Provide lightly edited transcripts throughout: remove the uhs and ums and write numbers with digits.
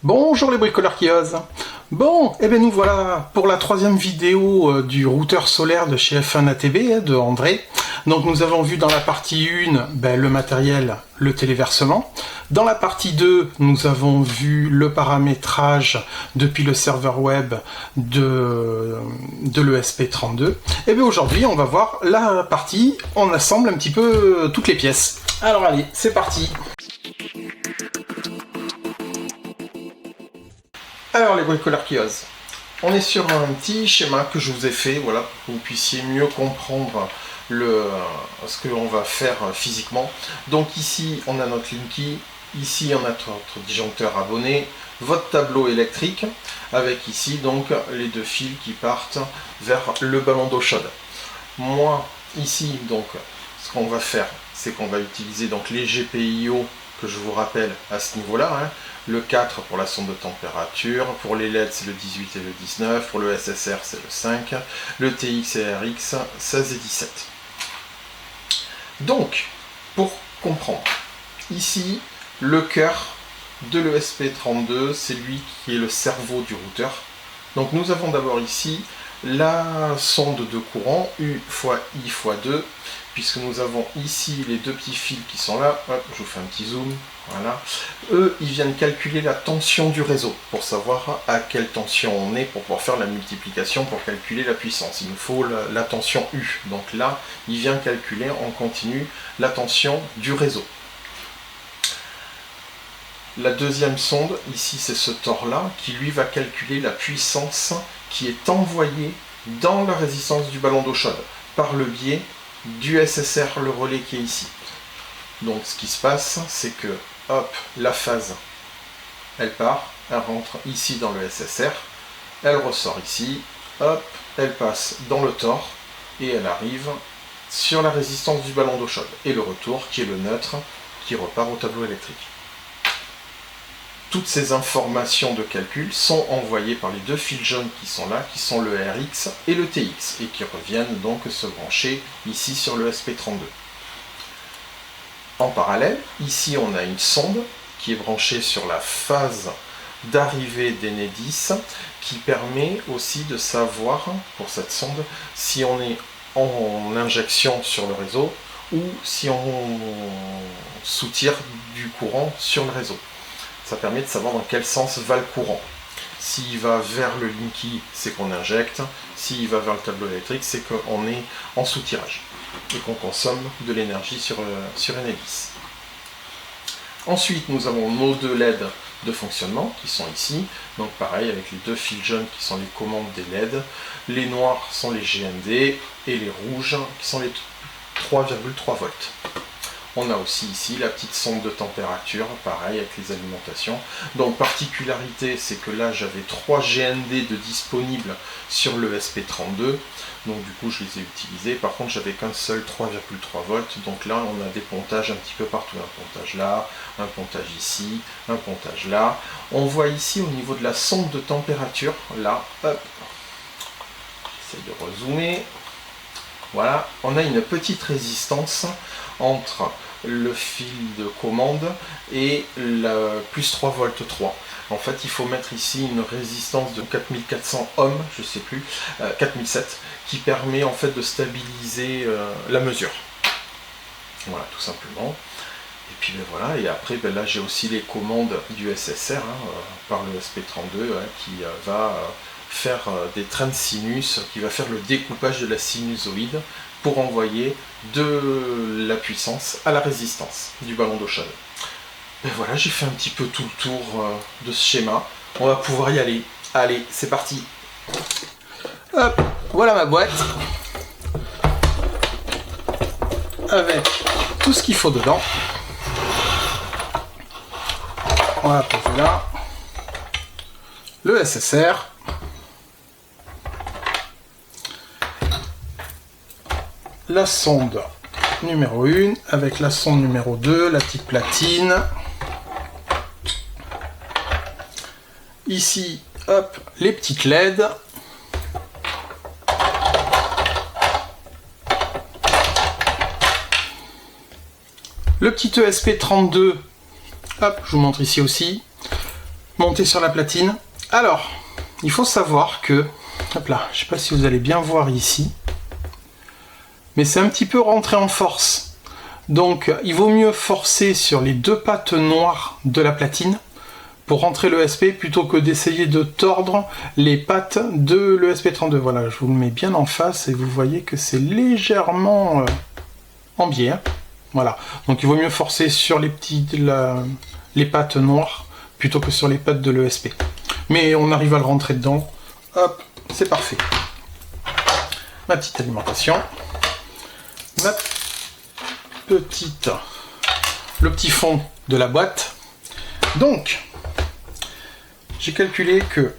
Bonjour les bricoleurs qui osent. Bon, et bien nous voilà pour la troisième vidéo du routeur solaire de chez F1 ATB de André. Donc nous avons vu dans la partie 1 le matériel, le téléversement. Dans la partie 2, nous avons vu le paramétrage depuis le serveur web de l'ESP32. Et bien aujourd'hui, on va voir la partie, on assemble un petit peu toutes les pièces. Alors allez, c'est parti. Alors les bricoleurs qui osent, on est sur un petit schéma que je vous ai fait, voilà, pour que vous puissiez mieux comprendre ce que l'on va faire physiquement. Donc ici on a notre Linky, ici on a notre disjoncteur abonné, votre tableau électrique, avec ici donc les deux fils qui partent vers le ballon d'eau chaude. Moi ici donc ce qu'on va faire, c'est qu'on va utiliser donc les GPIO que je vous rappelle à ce niveau-là, hein. Le 4 pour la sonde de température, pour les LED c'est le 18 et le 19, pour le SSR c'est le 5, le TX et RX 16 et 17. Donc, pour comprendre, ici, le cœur de l'ESP32, c'est lui qui est le cerveau du routeur. Donc nous avons d'abord ici la sonde de courant U fois I fois 2, puisque nous avons ici les deux petits fils qui sont là. Hop, je vous fais un petit zoom. Voilà. Eux, ils viennent calculer la tension du réseau pour savoir à quelle tension on est pour pouvoir faire la multiplication pour calculer la puissance. Il nous faut la tension U. Donc là, il vient calculer en continu la tension du réseau. La deuxième sonde, ici, c'est ce TOR-là, qui lui va calculer la puissance qui est envoyée dans la résistance du ballon d'eau chaude par le biais du SSR, le relais qui est ici. Donc ce qui se passe, c'est que hop, la phase, elle part, elle rentre ici dans le SSR, elle ressort ici, hop, elle passe dans le TOR et elle arrive sur la résistance du ballon d'eau chaude. Et le retour, qui est le neutre, qui repart au tableau électrique. Toutes ces informations de calcul sont envoyées par les deux fils jaunes qui sont là, qui sont le RX et le TX, et qui reviennent donc se brancher ici sur le SP32. En parallèle, ici on a une sonde qui est branchée sur la phase d'arrivée d'Enedis, qui permet aussi de savoir, pour cette sonde, si on est en injection sur le réseau ou si on soutire du courant sur le réseau. Ça permet de savoir dans quel sens va le courant. S'il va vers le Linky, c'est qu'on injecte. S'il va vers le tableau électrique, c'est qu'on est en soutirage et qu'on consomme de l'énergie sur Enedis. Ensuite, nous avons nos deux LED de fonctionnement qui sont ici. Donc pareil, avec les deux fils jaunes qui sont les commandes des LED. Les noirs sont les GND et les rouges qui sont les 3,3 volts. On a aussi ici la petite sonde de température, pareil avec les alimentations. Donc particularité, c'est que là j'avais 3 GND de disponibles sur le SP32. Donc du coup je les ai utilisés. Par contre j'avais qu'un seul 3,3 volts. Donc là on a des pontages un petit peu partout. Un pontage là, un pontage ici, un pontage là. On voit ici au niveau de la sonde de température, là, hop, j'essaie de rezoomer. Voilà, on a une petite résistance entre le fil de commande et le plus 3 volts 3. En fait, il faut mettre ici une résistance de 4400 ohms, je sais plus, 4007, qui permet en fait de stabiliser la mesure. Voilà, tout simplement. Et puis ben voilà, et après ben là j'ai aussi les commandes du SSR par le SP32 qui va faire des trains de sinus, qui va faire le découpage de la sinusoïde pour envoyer de la puissance à la résistance du ballon d'eau chaude. Et voilà, j'ai fait un petit peu tout le tour de ce schéma. On va pouvoir y aller. Allez, c'est parti. Hop, voilà ma boîte. Avec tout ce qu'il faut dedans. On va poser là. Le SSR. La sonde numéro 1 avec la sonde numéro 2, la petite platine. Ici, hop, les petites LED. Le petit ESP32, hop, je vous montre ici aussi. monter sur la platine. Alors, il faut savoir que, hop là, je sais pas si vous allez bien voir ici, mais c'est un petit peu rentré en force. Donc, il vaut mieux forcer sur les deux pattes noires de la platine pour rentrer l'ESP plutôt que d'essayer de tordre les pattes de l'ESP32. Voilà, je vous le mets bien en face et vous voyez que c'est légèrement en biais. Hein. Voilà, donc il vaut mieux forcer sur les pattes noires plutôt que sur les pattes de l'ESP. Mais on arrive à le rentrer dedans. Hop, c'est parfait. Ma petite alimentation. Le petit fond de la boîte. Donc, j'ai calculé que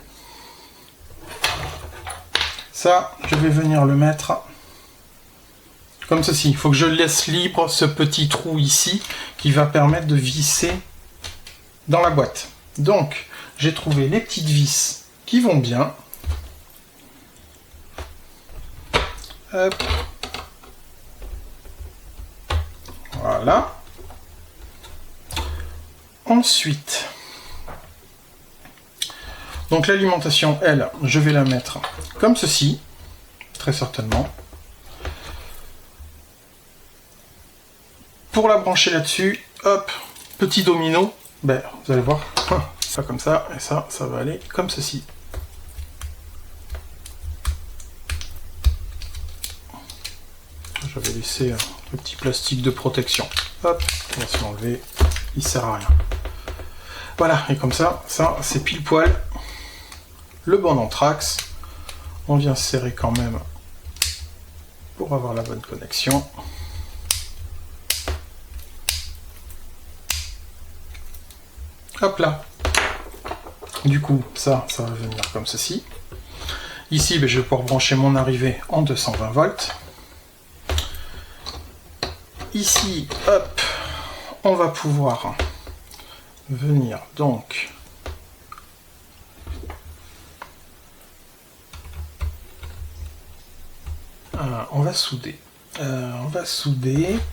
ça, je vais venir le mettre comme ceci. Il faut que je laisse libre ce petit trou ici qui va permettre de visser dans la boîte. Donc, j'ai trouvé les petites vis qui vont bien. Hop. Voilà. Ensuite, donc l'alimentation, elle, je vais la mettre comme ceci, très certainement. Pour la brancher là-dessus, hop, petit domino, ben, vous allez voir, ça comme ça, et ça va aller comme ceci. J'avais laissé le petit plastique de protection. Hop, on va se l'enlever, il sert à rien. Voilà, et comme ça c'est pile poil le bon anthrax. On vient serrer quand même pour avoir la bonne connexion. Hop là. Du coup, ça va venir comme ceci. Ici, ben, je vais pouvoir brancher mon arrivée en 220 volts. Ici, hop, on va pouvoir venir donc on va souder.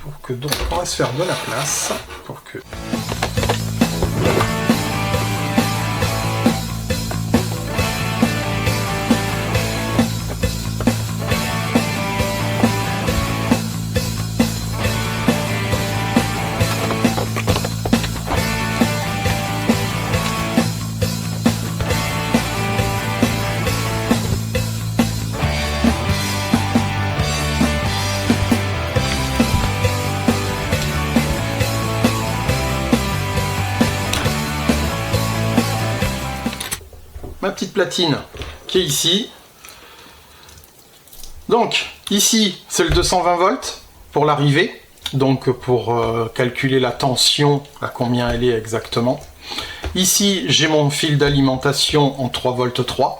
Pour que donc on va se faire de la place pour que ma petite platine qui est ici. Donc ici c'est le 220 volts pour l'arrivée, donc pour calculer la tension, à combien elle est exactement. Ici j'ai mon fil d'alimentation en 3 volts 3.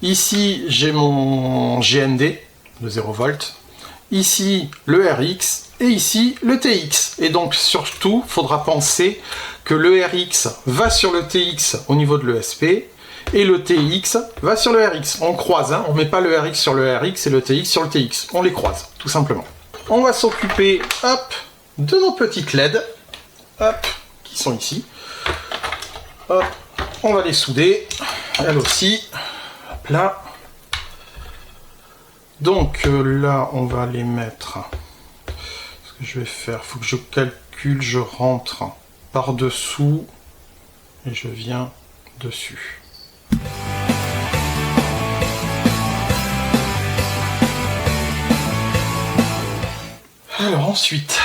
Ici j'ai mon GND de 0 volts. Ici le RX et ici le TX. Et donc surtout il faudra penser que le RX va sur le TX au niveau de l'ESP et le TX va sur le RX. On croise, hein, on ne met pas le RX sur le RX et le TX sur le TX. On les croise, tout simplement. On va s'occuper, hop, de nos petites LED, hop, qui sont ici. Hop, on va les souder, elles aussi. Hop là. Donc là, on va les mettre. Ce que je vais faire, il faut que je calcule, je rentre par-dessous et je viens dessus. Alors ensuite,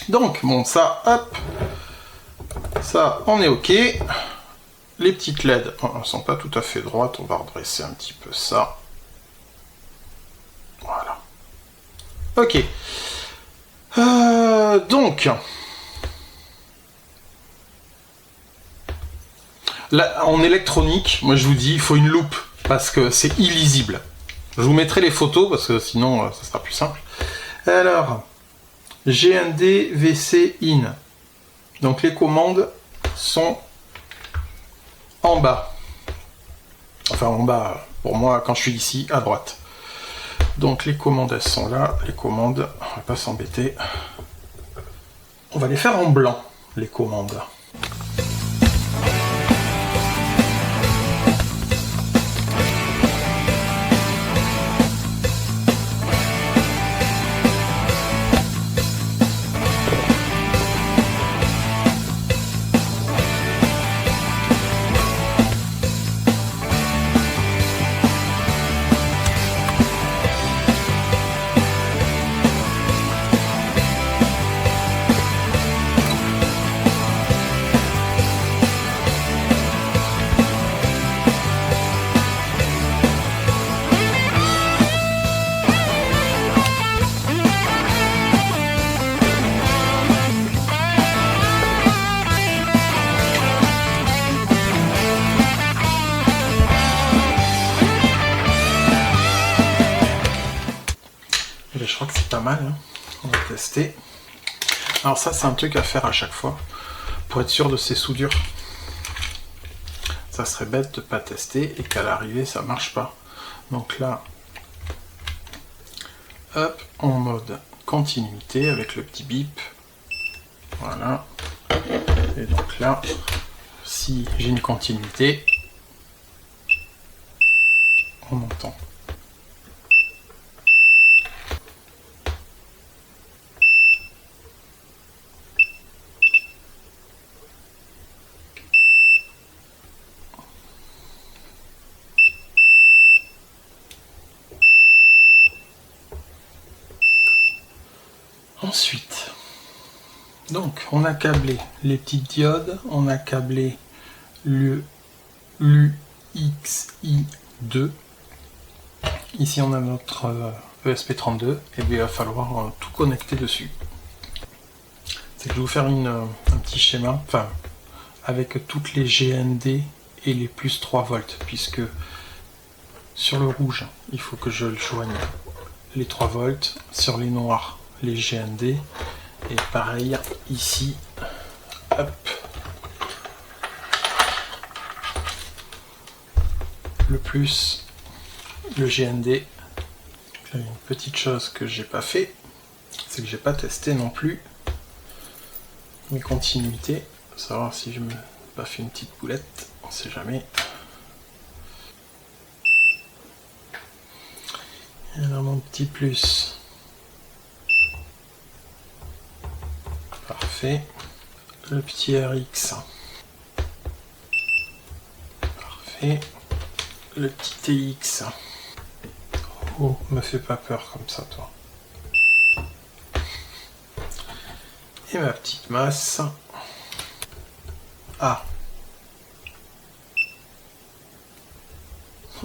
donc bon ça, hop, ça on est ok. Les petites LED, elles sont pas tout à fait droites, on va redresser un petit peu ça. Voilà. Ok. Donc, là, en électronique, moi je vous dis, il faut une loupe parce que c'est illisible. Je vous mettrai les photos parce que sinon ça sera plus simple. Alors, GND VC IN. Donc les commandes sont en bas. Enfin en bas, pour moi quand je suis ici, à droite. Donc les commandes elles sont là. Les commandes, on va pas s'embêter. On va les faire en blanc, les commandes. pas mal, hein. On va tester. Alors ça, c'est un truc à faire à chaque fois, pour être sûr de ses soudures. Ça serait bête de ne pas tester et qu'à l'arrivée, ça marche pas. Donc là, hop, en mode continuité avec le petit bip. Voilà. Et donc là, si j'ai une continuité, on entend. Ensuite, donc on a câblé les petites diodes, on a câblé l'UXI2. Ici on a notre ESP32 et il va falloir tout connecter dessus. C'est que je vais vous faire un petit schéma, enfin avec toutes les GND et les plus 3 volts, puisque sur le rouge il faut que je le joigne les 3 volts, sur les noirs les GND, et pareil ici, hop, le plus, le GND. Là, il y a une petite chose que j'ai pas fait, c'est que j'ai pas testé non plus mes continuités, pour savoir si je me pas fait une petite boulette, on sait jamais. Et alors mon petit plus. Parfait. Le petit RX. Parfait. Le petit TX. Oh, me fais pas peur comme ça, toi. Et ma petite masse. Ah.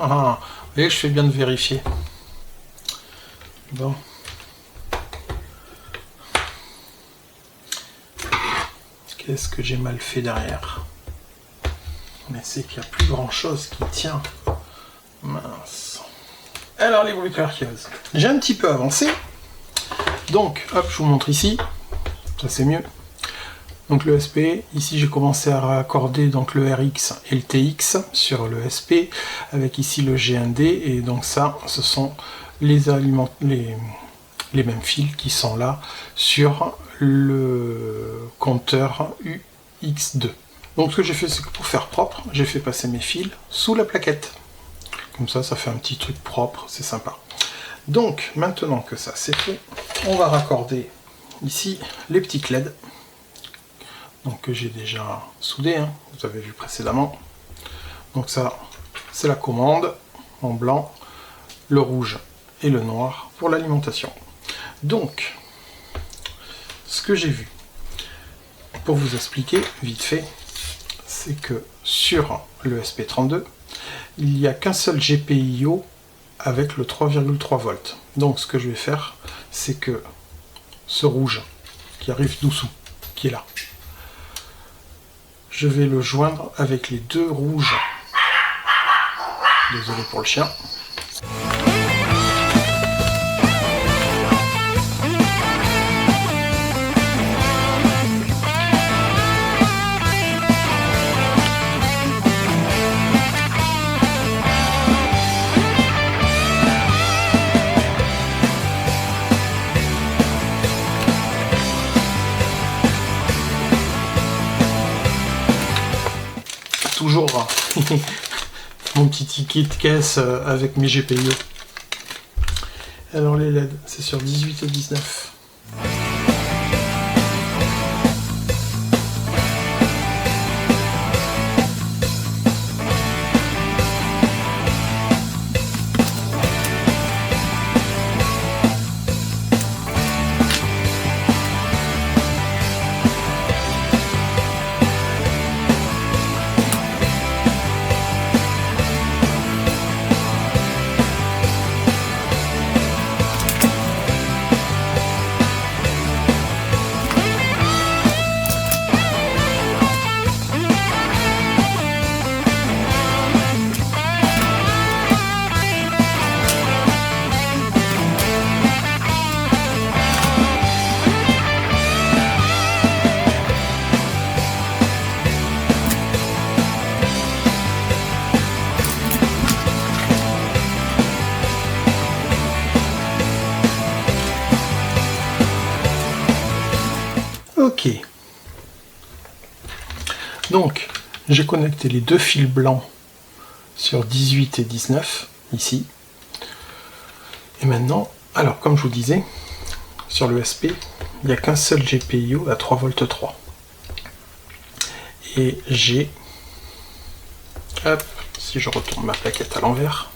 Ah, vous voyez, je fais bien de vérifier. Bon. Qu'est-ce que j'ai mal fait derrière? Mais c'est qu'il n'y a plus grand chose qui tient. Mince. Alors les bruits clairqueuses. J'ai un petit peu avancé. Donc, hop, je vous montre ici. Ça c'est mieux. Donc le SP, ici j'ai commencé à raccorder donc le RX et le TX sur le SP, avec ici le GND, et donc ça, ce sont les mêmes fils qui sont là sur le compteur UX2. Donc ce que j'ai fait, c'est que pour faire propre, j'ai fait passer mes fils sous la plaquette. Comme ça, ça fait un petit truc propre, c'est sympa. Donc maintenant que ça c'est fait, on va raccorder ici les petites LED. Donc que j'ai déjà soudé, hein, vous avez vu précédemment. Donc ça, c'est la commande en blanc, le rouge et le noir pour l'alimentation. Donc, ce que j'ai vu, pour vous expliquer vite fait, c'est que sur le SP32, il n'y a qu'un seul GPIO avec le 3,3 volts. Donc ce que je vais faire, c'est que ce rouge qui arrive dessous, qui est là, je vais le joindre avec les deux rouges. Désolé pour le chien. Toujours mon petit ticket de caisse avec mes GPIO. Alors les LED, c'est sur 18 et 19. Ok. Donc, j'ai connecté les deux fils blancs sur 18 et 19, ici. Et maintenant, alors comme je vous disais, sur le SP, il n'y a qu'un seul GPIO à 3 volts 3. Et j'ai, hop, si je retourne ma plaquette à l'envers,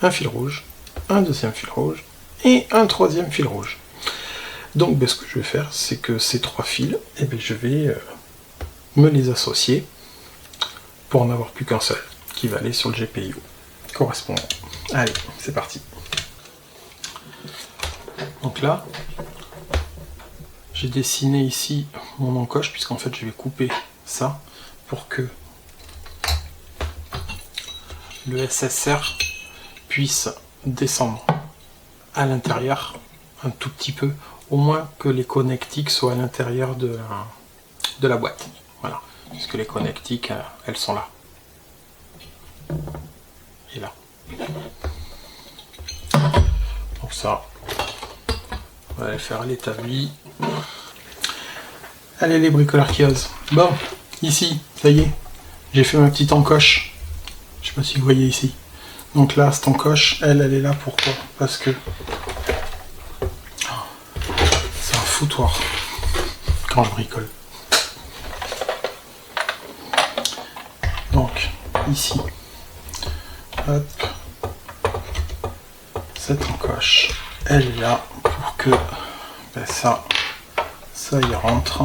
un fil rouge, un deuxième fil rouge et un troisième fil rouge. Donc ben, ce que je vais faire, c'est que ces trois fils, eh ben, je vais me les associer pour n'en avoir plus qu'un seul qui va aller sur le GPIO correspondant. Allez, c'est parti. Donc là, j'ai dessiné ici mon encoche, puisqu'en fait je vais couper ça pour que le SSR puisse descendre à l'intérieur un tout petit peu, au moins que les connectiques soient à l'intérieur de la boîte. Voilà, puisque les connectiques, elles sont là. Et là. Donc ça, on va aller faire l'établi. Allez les bricoleurs qui osent. Bon, ici, ça y est, j'ai fait ma petite encoche. Je sais pas si vous voyez ici. Donc là, cette encoche, elle est là pourquoi? Parce que c'est un foutoir quand je bricole. Donc, ici, hop, cette encoche, elle est là pour que ben ça y rentre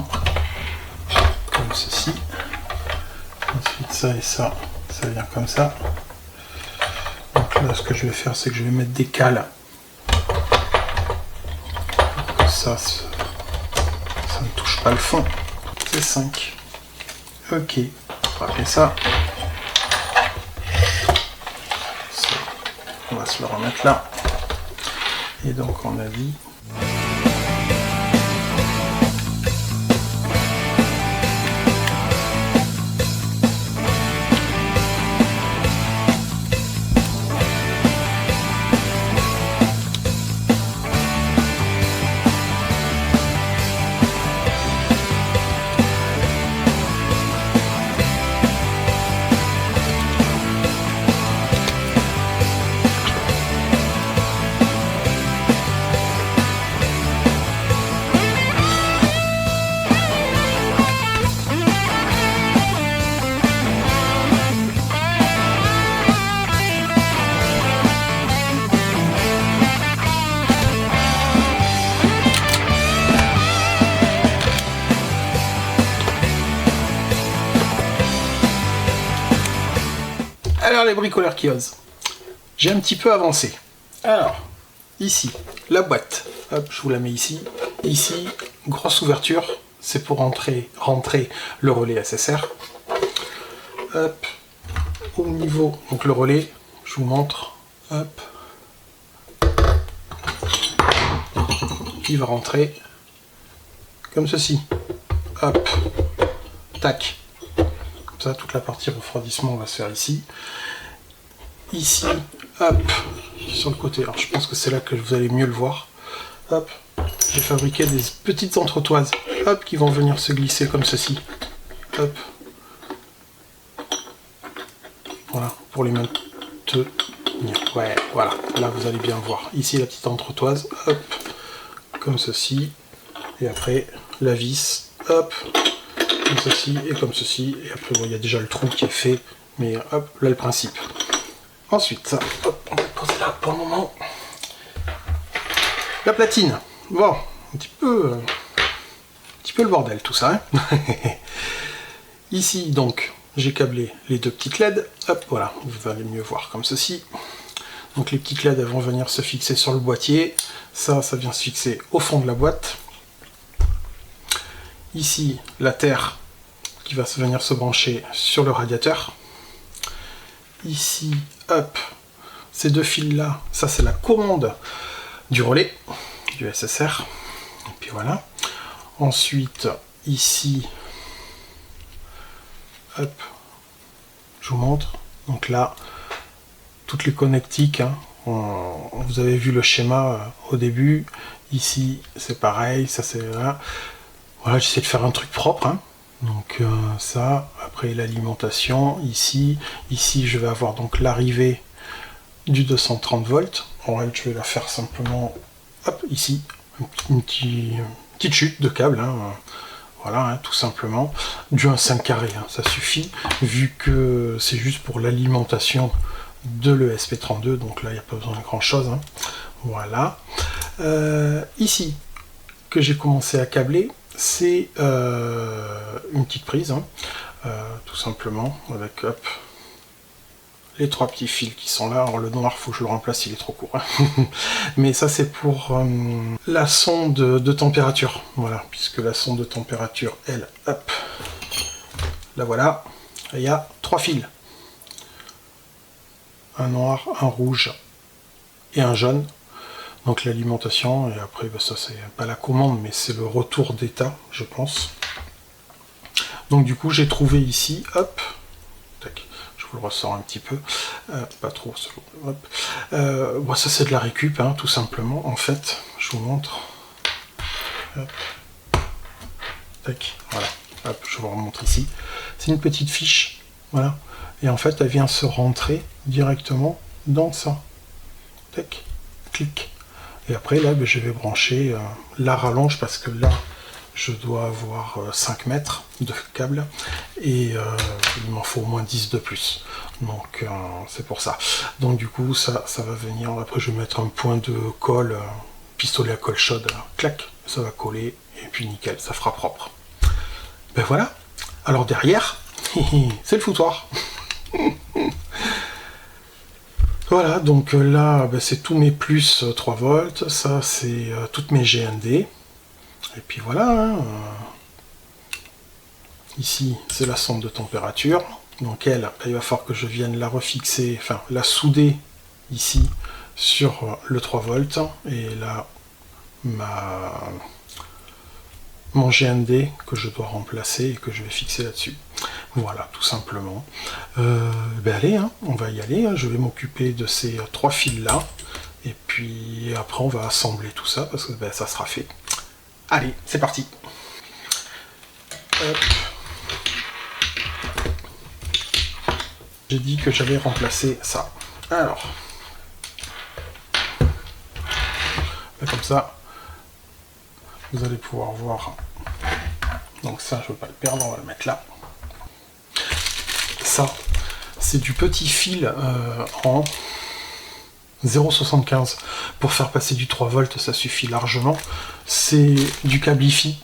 comme ceci. Ensuite, ça et ça vient comme ça. Donc là, ce que je vais faire, c'est que je vais mettre des cales pour que ça ne touche pas le fond. C'est 5. Ok. Après ça, on va se le remettre là. Et donc on a dit alors les bricoleurs qui osent. J'ai un petit peu avancé. Alors, ici, la boîte. Hop, je vous la mets ici. Ici, grosse ouverture. C'est pour rentrer le relais SSR. Hop, au niveau, donc le relais, je vous montre. Hop. Il va rentrer comme ceci. Hop. Tac. Comme ça, toute la partie refroidissement va se faire ici. Ici, hop, sur le côté. Alors, je pense que c'est là que vous allez mieux le voir. Hop, j'ai fabriqué des petites entretoises, hop, qui vont venir se glisser comme ceci. Hop. Voilà, pour les maintenir. Ouais, voilà. Là, vous allez bien voir. Ici, la petite entretoise, hop, comme ceci. Et après, la vis, hop, comme ceci et comme ceci. Et après, bon, il y a déjà le trou qui est fait. Mais hop, là, le principe. Ensuite, ça, hop, on va poser là pour le moment. La platine. Bon, un petit peu le bordel tout ça. Hein. Ici, donc, j'ai câblé les deux petites LED. Hop, voilà, vous allez mieux voir comme ceci. Donc les petites LED elles vont venir se fixer sur le boîtier. Ça vient se fixer au fond de la boîte. Ici, la terre qui va venir se brancher sur le radiateur. Ici, hop, ces deux fils là, ça c'est la commande du relais, du SSR. Et puis voilà. Ensuite, ici, hop, je vous montre. Donc là, toutes les connectiques, hein, vous avez vu le schéma au début. Ici, c'est pareil, ça c'est là. Voilà, j'essaie de faire un truc propre, hein. Donc ça, après l'alimentation, ici je vais avoir donc l'arrivée du 230 volts. En vrai, je vais la faire simplement, hop, ici, une petite chute de câble, hein. Voilà, hein, tout simplement, du 1,5 carré, hein, ça suffit, vu que c'est juste pour l'alimentation de l'ESP32, donc là, il n'y a pas besoin de grand chose, hein. Voilà. Ici, que j'ai commencé à câbler, c'est une petite prise, hein, tout simplement, avec, hop, les 3 petits fils qui sont là. Alors le noir, faut que je le remplace, il est trop court, hein. Mais ça, c'est pour la sonde de température, voilà, puisque la sonde de température, elle, hop, la voilà, il y a 3 fils, un noir, un rouge et un jaune. Donc l'alimentation, et après, bah, ça c'est pas la commande, mais c'est le retour d'état, je pense. Donc du coup, j'ai trouvé ici, hop, tac, je vous le ressors un petit peu, pas trop, hop. Bon, ça c'est de la récup, hein, tout simplement, en fait, je vous montre. Hop. Tac, voilà, hop, je vous remontre ici. C'est une petite fiche, voilà, et en fait, elle vient se rentrer directement dans ça. Tac, clic. Et après, là, je vais brancher la rallonge, parce que là, je dois avoir 5 mètres de câble, et il m'en faut au moins 10 de plus. Donc, c'est pour ça. Donc, du coup, ça va venir. Après, je vais mettre un point de colle, pistolet à colle chaude, là. Clac, ça va coller, et puis nickel, ça fera propre. Ben voilà. Alors, derrière, c'est le foutoir. Voilà, donc là, ben, c'est tous mes plus 3 volts, ça c'est toutes mes GND, et puis voilà, hein, ici c'est la sonde de température, donc elle, ben, il va falloir que je vienne la refixer, enfin la souder ici sur le 3 volts, et là, mon GND que je dois remplacer et que je vais fixer là-dessus. Voilà, tout simplement. Ben allez, hein, on va y aller, hein. Je vais m'occuper de ces 3 fils-là, et puis après on va assembler tout ça, parce que ben, ça sera fait. Allez, c'est parti. Hop. J'ai dit que j'allais remplacer ça. Alors, ben, comme ça, vous allez pouvoir voir. Donc ça, je ne veux pas le perdre, on va le mettre là. Ça, c'est du petit fil en 0,75. Pour faire passer du 3 volts, ça suffit largement. C'est du câble IFI.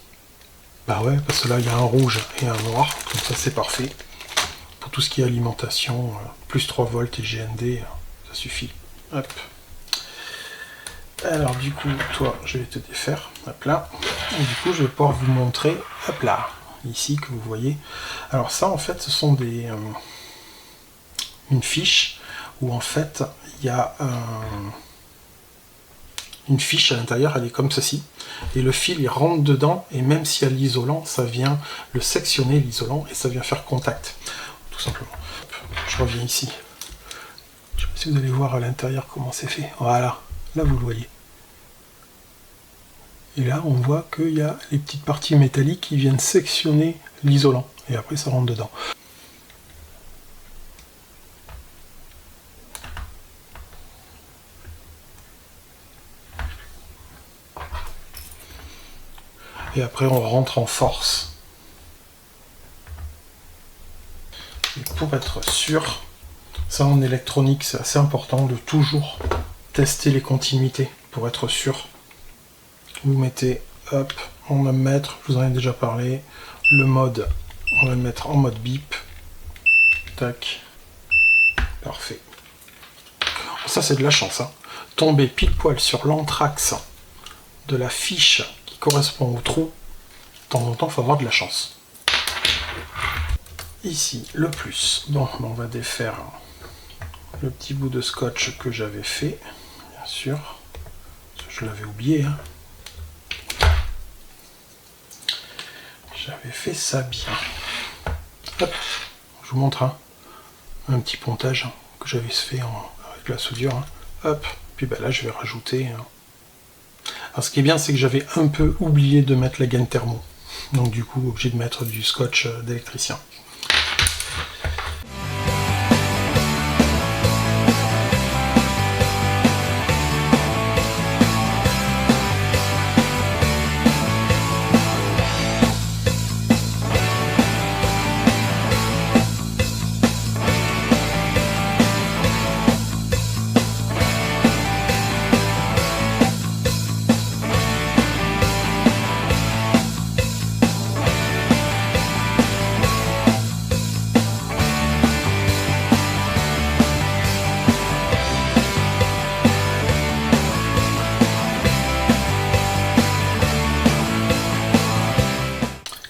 Bah ouais, parce que là, il y a un rouge et un noir. Comme ça, c'est parfait. Pour tout ce qui est alimentation, plus 3 volts et GND, ça suffit. Hop. Alors du coup, toi, je vais te défaire, hop là, et du coup, je vais pouvoir vous montrer, hop là, ici, que vous voyez. Alors ça, en fait, ce sont des une fiche, où en fait, il y a une fiche à l'intérieur, elle est comme ceci, et le fil, il rentre dedans, et même s'il y a l'isolant, ça vient le sectionner, l'isolant, et ça vient faire contact, tout simplement. Hop, je reviens ici. Je sais pas si vous allez voir à l'intérieur comment c'est fait. Voilà, là, vous le voyez. Et là, on voit qu'il y a les petites parties métalliques qui viennent sectionner l'isolant. Et après, ça rentre dedans. Et après, on rentre en force. Et pour être sûr, ça en électronique, c'est assez important de toujours tester les continuités pour être sûr. Vous mettez, hop, on va mettre, je vous en ai déjà parlé, le mode, on va le mettre en mode bip. Tac. Parfait. Ça, c'est de la chance, hein. Tomber pile poil sur l'anthrax de la fiche qui correspond au trou, de temps en temps, il faut avoir de la chance. Ici, le plus. Donc, on va défaire le petit bout de scotch que j'avais fait, bien sûr. Je l'avais oublié, hein. J'avais fait ça bien. Hop, je vous montre un petit pontage que j'avais fait avec la soudure. Hein. Hop, puis ben là je vais rajouter. Alors ce qui est bien, c'est que j'avais un peu oublié de mettre la gaine thermo. Donc du coup, obligé de mettre du scotch d'électricien.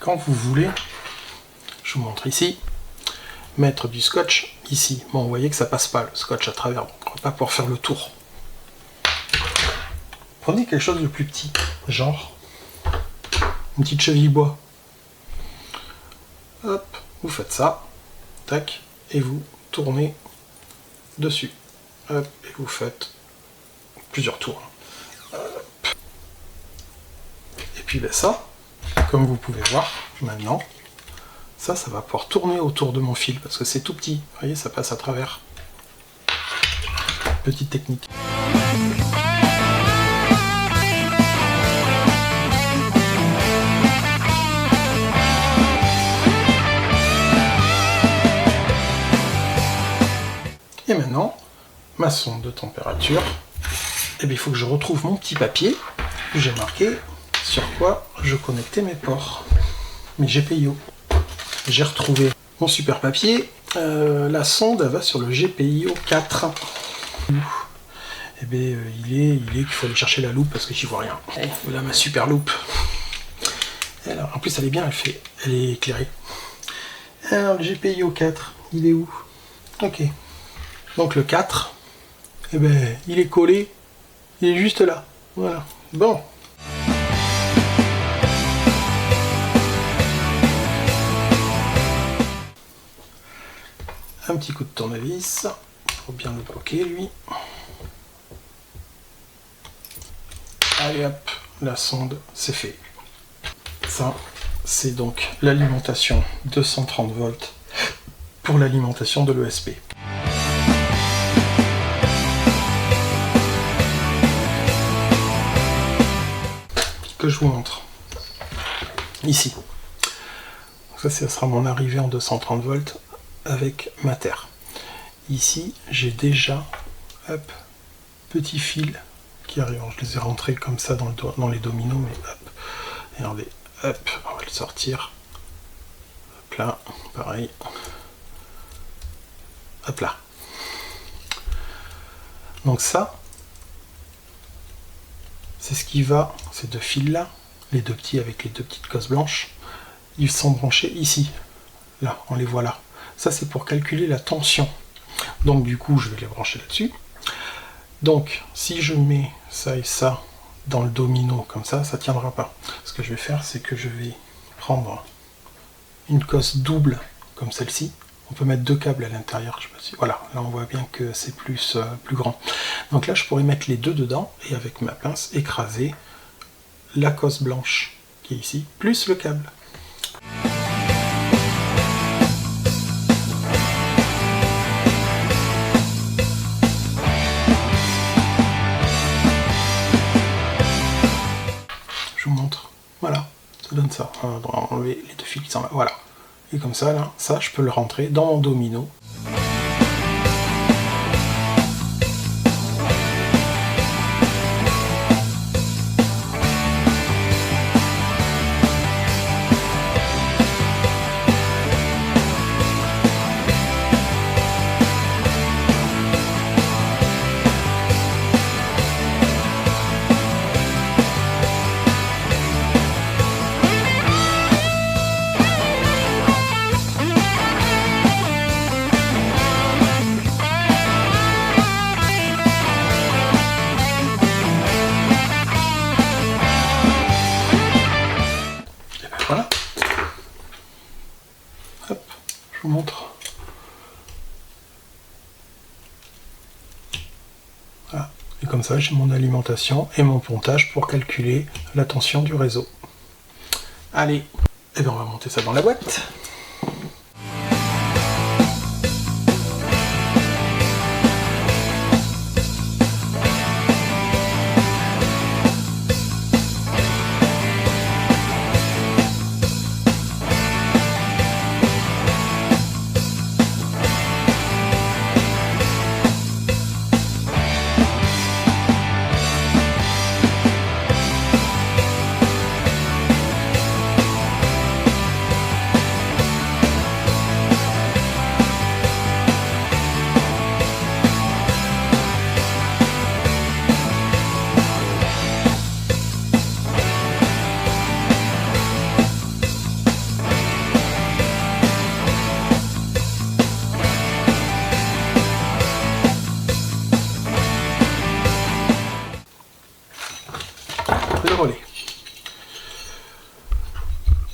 Quand vous voulez, je vous montre ici, mettre du scotch ici. Bon, vous voyez que ça passe pas le scotch à travers, donc on va pas pouvoir faire le tour. Prenez quelque chose de plus petit, genre une petite cheville bois. Hop, vous faites ça, tac, et vous tournez dessus. Hop, et vous faites plusieurs tours. Hop. Et puis ben, ça, comme vous pouvez voir maintenant, ça va pouvoir tourner autour de mon fil parce que c'est tout petit. Vous voyez, ça passe à travers. Petite technique. Et maintenant, ma sonde de température. Et bien, il faut que je retrouve mon petit papier où j'ai marqué sur quoi je connectais mes ports, mes GPIO. J'ai retrouvé mon super papier. La sonde elle va sur le GPIO 4. Et bien il est qu'il faut aller chercher la loupe parce que j'y vois rien. Et voilà ma super loupe. Et alors, en plus elle est bien, elle est éclairée. Alors le GPIO 4, il est où? Ok. Donc le 4, eh ben, il est collé, il est juste là. Voilà. Bon. Un petit coup de tournevis, pour bien le bloquer lui. Allez hop, la sonde, c'est fait. Ça, c'est donc l'alimentation 230 volts pour l'alimentation de l'ESP. Que je vous montre. Ici. Donc ça sera mon arrivée en 230 volts. Avec ma terre. Ici, j'ai déjà hop, petit fil qui arrive. Je les ai rentrés comme ça dans les dominos, mais hop. Et regardez, hop, on va le sortir. Hop là, pareil. Hop là. Donc ça, c'est ce qui va, ces deux fils là, les deux petits avec les deux petites cosses blanches, ils sont branchés ici. Là, on les voit là. Ça, c'est pour calculer la tension. Donc, du coup, je vais les brancher là-dessus. Donc, si je mets ça et ça dans le domino, comme ça ne tiendra pas. Ce que je vais faire, c'est que je vais prendre une cosse double, comme celle-ci. On peut mettre deux câbles à l'intérieur. Voilà, là, on voit bien que c'est plus grand. Donc là, je pourrais mettre les deux dedans, et avec ma pince, écraser la cosse blanche qui est ici, plus le câble. Je vous montre. Voilà, ça donne ça. On va enlever les deux fils qui sont là. Voilà. Et comme ça, là, ça, je peux le rentrer dans mon domino. Voilà. Hop, je vous montre. Voilà. Et comme ça, j'ai mon alimentation et mon pontage pour calculer la tension du réseau. Allez! Et bien on va monter ça dans la boîte.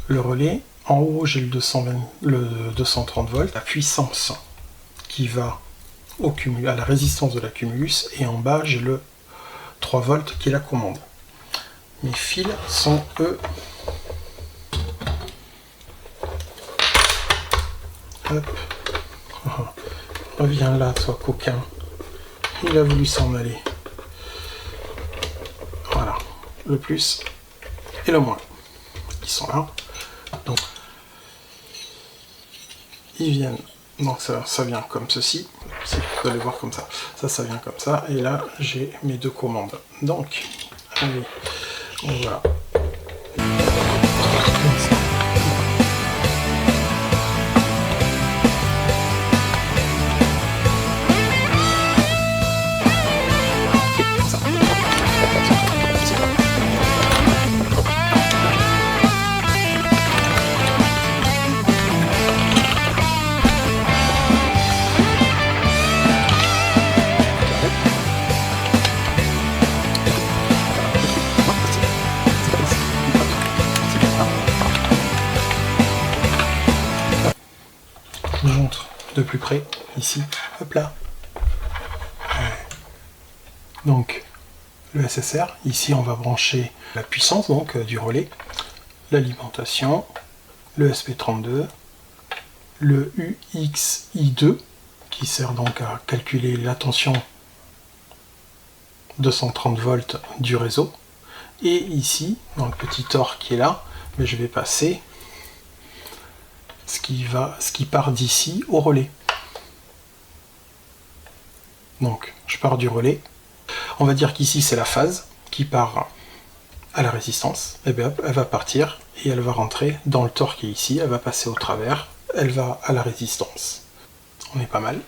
Le relais, en haut j'ai le 230 volts, la puissance qui va à la résistance de la cumulus, et en bas j'ai le 3 volts qui est la commande. Mes fils sont eux. Hop. Reviens là, toi coquin. Il a voulu s'en aller. Voilà, le plus et le moins. Ils sont là. Donc, ils viennent. Donc ça vient comme ceci. Vous allez voir comme ça. Ça vient comme ça. Et là, j'ai mes deux commandes. Donc, allez, voilà. Je montre de plus près, ici, hop là. Donc, le SSR, ici on va brancher la puissance donc du relais, l'alimentation, le SP32, le UXI2, qui sert donc à calculer la tension 230 volts du réseau, et ici, dans le petit OR qui est là, mais je vais passer ce qui part d'ici au relais. Donc, je pars du relais. On va dire qu'ici, c'est la phase qui part à la résistance. Et bien, hop, elle va partir et elle va rentrer dans le TOR qui est ici. Elle va passer au travers. Elle va à la résistance. On est pas mal.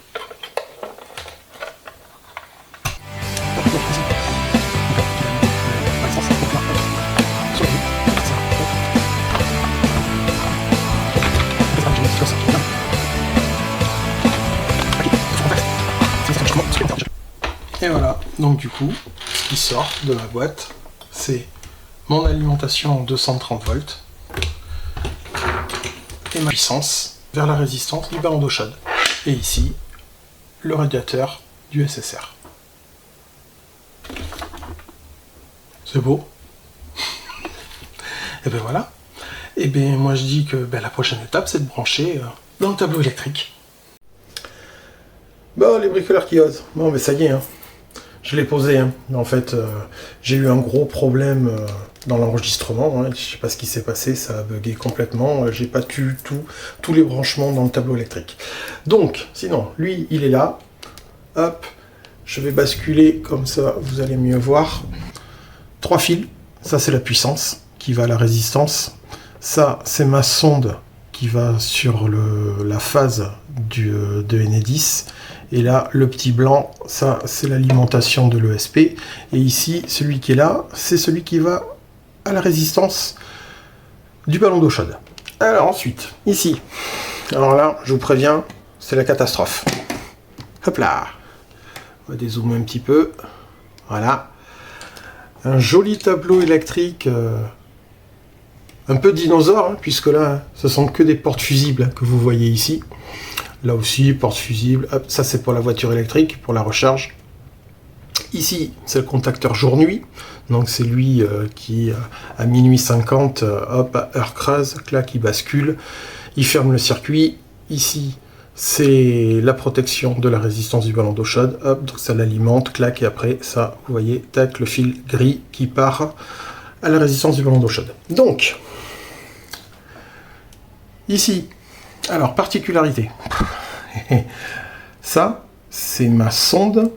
Et voilà, donc du coup, ce qui sort de ma boîte, c'est mon alimentation en 230 volts et ma puissance vers la résistance du ballon d'eau chaude. Et ici, le radiateur du SSR. C'est beau. Et ben voilà. Et bien moi je dis que la prochaine étape, c'est de brancher dans le tableau électrique. Bon, les bricoleurs qui osent. Bon, mais ça y est, hein. Je l'ai posé, hein. En fait, j'ai eu un gros problème dans l'enregistrement, hein. Je sais pas ce qui s'est passé, ça a bugué complètement, j'ai pas eu tous les branchements dans le tableau électrique. Donc, sinon, lui, il est là, hop, je vais basculer comme ça, vous allez mieux voir. 3 fils, ça c'est la puissance qui va à la résistance, ça c'est ma sonde qui va sur la phase de Enedis. Et là, le petit blanc, ça, c'est l'alimentation de l'ESP. Et ici, celui qui est là, c'est celui qui va à la résistance du ballon d'eau chaude. Alors ensuite, ici. Alors là, je vous préviens, c'est la catastrophe. Hop là. On va dézoomer un petit peu. Voilà. Un joli tableau électrique, un peu dinosaure, hein, puisque là, ce sont que des portes fusibles que vous voyez ici. Là aussi, porte fusible. Hop, ça c'est pour la voiture électrique, pour la recharge. Ici, c'est le contacteur jour-nuit. Donc c'est lui qui, à minuit 50, hop, à heure creuse, clac, il bascule. Il ferme le circuit. Ici, c'est la protection de la résistance du ballon d'eau chaude. Hop, donc ça l'alimente, clac, et après, ça, vous voyez, tac, le fil gris qui part à la résistance du ballon d'eau chaude. Donc, ici, alors, particularité. Ça, c'est ma sonde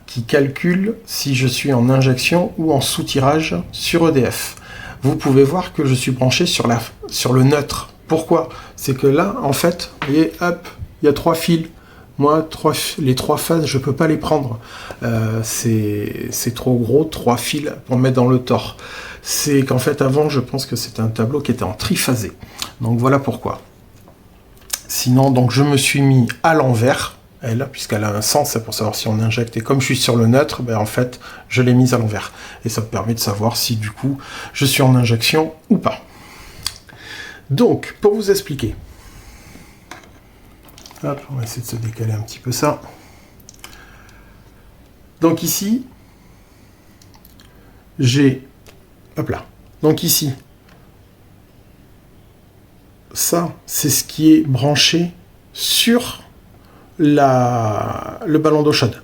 qui calcule si je suis en injection ou en soutirage sur EDF. Vous pouvez voir que je suis branché sur le neutre. Pourquoi? C'est que là, en fait, vous voyez, hop, il y a 3 fils. Moi, les 3 phases, je ne peux pas les prendre. C'est trop gros, 3 fils pour mettre dans le tore. C'est qu'en fait, avant, je pense que c'était un tableau qui était en triphasé. Donc voilà pourquoi. Sinon, donc je me suis mis à l'envers. Elle, puisqu'elle a un sens, c'est pour savoir si on injecte. Et comme je suis sur le neutre, ben en fait, je l'ai mise à l'envers. Et ça me permet de savoir si, du coup, je suis en injection ou pas. Donc, pour vous expliquer. Hop, on va essayer de se décaler un petit peu ça. Donc ici, j'ai... Hop là. Donc ici, ça, c'est ce qui est branché sur... le ballon d'eau chaude.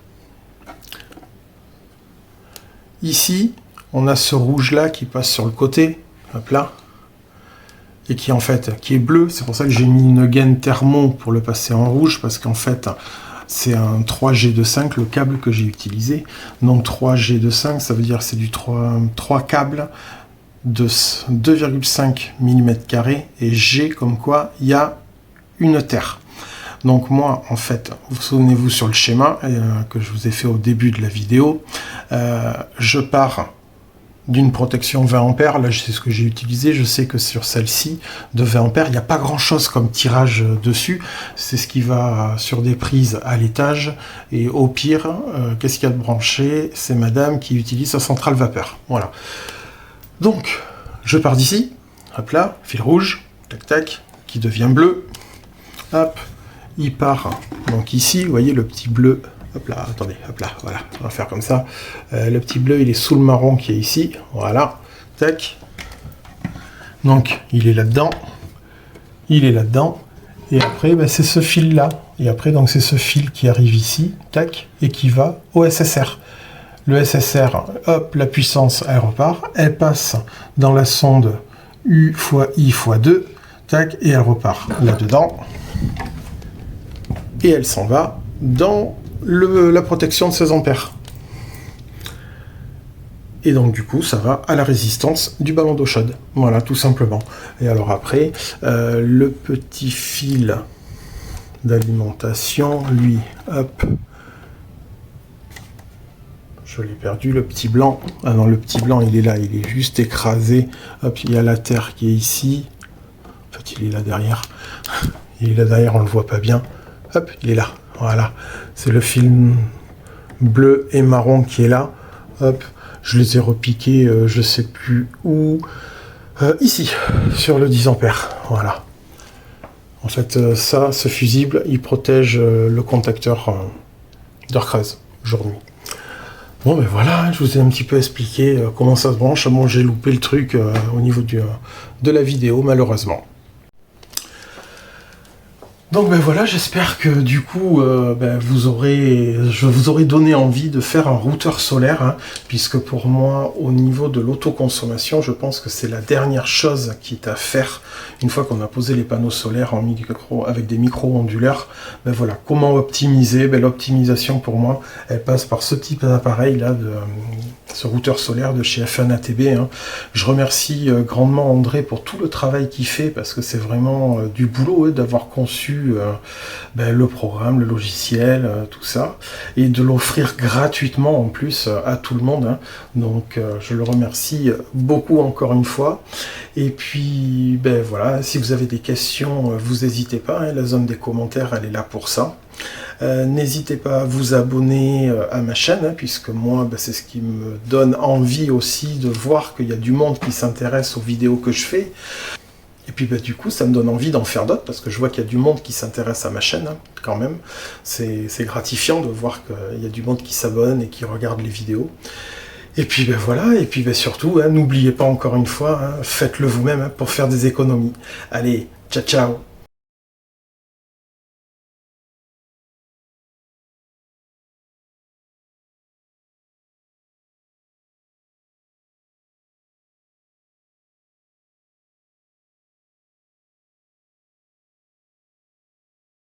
Ici, on a ce rouge là qui passe sur le côté, hop là, et qui en fait, qui est bleu. C'est pour ça que j'ai mis une gaine thermo pour le passer en rouge, parce qu'en fait, c'est un 3G25, le câble que j'ai utilisé. Donc 3G25, ça veut dire que c'est du 3 câbles de 2,5 mm et G comme quoi il y a une terre. Donc moi, en fait, vous souvenez-vous sur le schéma que je vous ai fait au début de la vidéo, je pars d'une protection 20 ampères, là c'est ce que j'ai utilisé, je sais que sur celle-ci, de 20 ampères, il n'y a pas grand-chose comme tirage dessus, c'est ce qui va sur des prises à l'étage, et au pire, qu'est-ce qu'il y a de branché? C'est madame qui utilise sa centrale vapeur, voilà. Donc, je pars d'ici, hop là, fil rouge, tac tac, qui devient bleu, hop, il part, donc ici, vous voyez le petit bleu, hop là, attendez, hop là, voilà, on va faire comme ça, le petit bleu, il est sous le marron qui est ici, voilà, tac, donc il est là-dedans, et après, ben, c'est ce fil-là, et après, donc c'est ce fil qui arrive ici, tac, et qui va au SSR. Le SSR, hop, la puissance, elle repart, elle passe dans la sonde U fois I fois 2, tac, et elle repart là-dedans, et elle s'en va dans la protection de 16 ampères. Et donc du coup, ça va à la résistance du ballon d'eau chaude. Voilà, tout simplement. Et alors après, le petit fil d'alimentation, lui, hop, je l'ai perdu, le petit blanc. Ah non, le petit blanc, il est là, il est juste écrasé. Hop, il y a la terre qui est ici. En fait, il est là derrière. Il est là derrière, on ne le voit pas bien. Hop, il est là. Voilà. C'est le fil bleu et marron qui est là. Hop, je les ai repiqués, je sais plus où. Ici, sur le 10 ampères. Voilà. En fait, ça, ce fusible, il protège le contacteur d'heure creuse, jour-nuit. Bon, ben voilà, je vous ai un petit peu expliqué comment ça se branche. Bon, j'ai loupé le truc au niveau de la vidéo, malheureusement. Donc ben voilà, j'espère que du coup je vous aurai donné envie de faire un routeur solaire, hein, puisque pour moi, au niveau de l'autoconsommation, je pense que c'est la dernière chose qui est à faire une fois qu'on a posé les panneaux solaires avec des micro-onduleurs. Ben voilà, comment optimiser? Ben, l'optimisation pour moi, elle passe par ce type d'appareil là, ce routeur solaire de chez F1 ATB. Hein. Je remercie grandement André pour tout le travail qu'il fait, parce que c'est vraiment du boulot d'avoir conçu le programme, le logiciel, tout ça, et de l'offrir gratuitement en plus à tout le monde. Hein. Donc je le remercie beaucoup encore une fois. Et puis ben voilà, si vous avez des questions, vous n'hésitez pas, hein, la zone des commentaires, elle est là pour ça. N'hésitez pas à vous abonner à ma chaîne, hein, puisque moi, c'est ce qui me donne envie aussi de voir qu'il y a du monde qui s'intéresse aux vidéos que je fais. Et puis bah, du coup, ça me donne envie d'en faire d'autres, parce que je vois qu'il y a du monde qui s'intéresse à ma chaîne, hein, quand même. C'est gratifiant de voir qu'il y a du monde qui s'abonne et qui regarde les vidéos. Et puis ben voilà, et puis ben surtout, hein, n'oubliez pas encore une fois, hein, faites-le vous-même hein, pour faire des économies. Allez, ciao ciao!